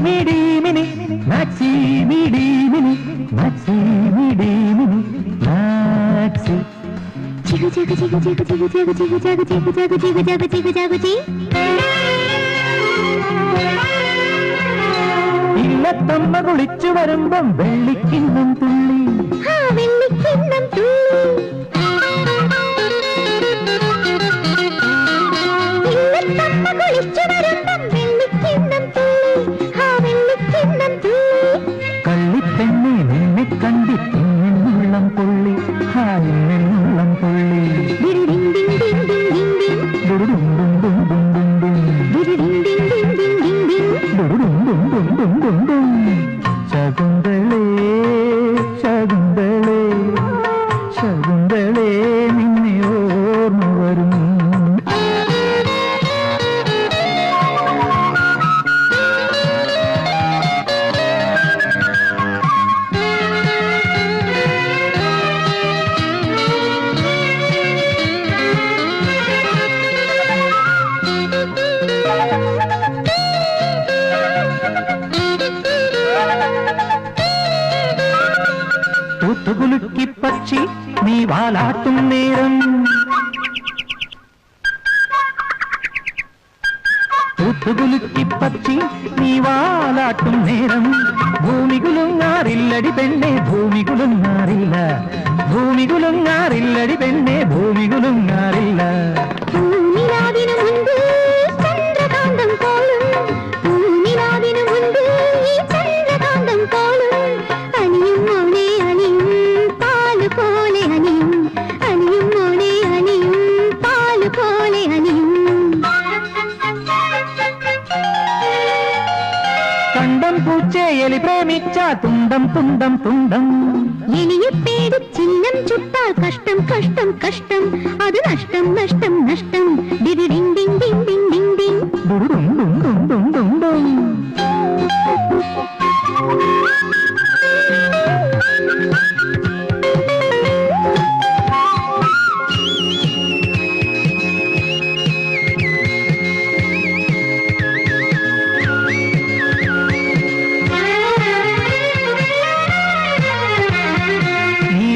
മിടി mini maxi midi mini maxi midi mini maxi ചിഗു ചിഗു ചിഗു ചിഗു ചിഗു ചിഗു ചിഗു ചിഗു ചിഗു ചിഗു ചിഗു ചിഗു ചിഗു ചിഗു ചി ഇല്ലത്തമ്മ കുളിച്ചു വരുമ്പം വെള്ളിക്കിണ്ണം തുള്ളി വെള്ളിക്കിണ്ണം തുള്ളി ഇല്ലത്തമ്മ കുളിച്ചു വരുമ്പം വെള്ളിക്കിണ്ണം തുള്ളി വെള്ളിക്കിണ്ണം തുള്ളി കള്ളിപ്പെണ്ണെ നിന്നെ കണ്ടിട്ടുള്ളം പൊള്ളി ഇന്നുള്ളം പൊള്ളി ശകുന്തളേ ശകുന്തളേ ശകുന്തളേ നിന്നെ ഓർമ്മ വരും തൂത്തുകുലുക്കി പക്ഷി നീ വാലാട്ടും നേരം തൂത്തുകുലുക്കി പക്ഷി നീ വാലാട്ടും നേരം ഭൂമി കുലുങ്ങാറില്ലടി പെണ്ണെ ഭൂമി കുലുങ്ങാറില്ല ഭൂമി കുലുങ്ങാറില്ലടി പെണ്ണെ ഭൂമി കുലുങ്ങാറില്ല കണ്ടം പൂച്ചേയലി പ്രേമിച്ച തുണ്ടം തുണ്ടം തുണ്ടം എലിയെ പേടി ചിഹ്നം ചുട്ടാൽ കഷ്ടം കഷ്ടം കഷ്ടം അത് നഷ്ടം നഷ്ടം നഷ്ടം ഡിങ് ഡിങ് ഡിങ് ഡിങ് ഡിങ് ഡിങ് ഡുഡും ഡും ഡും ഡും ഡും ഡും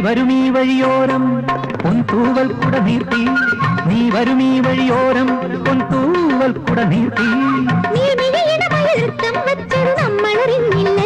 വരുമീ വഴിയോരം പൊൻതൂവൽ കുട നീർത്തി നീ വരുമീ വഴിയോരം പൊൻതൂവൽ കുട നീർത്തി നീ മിഴിയുടെ മലർത്തം വച്ചത് നമ്മളറിഞ്ഞില്ല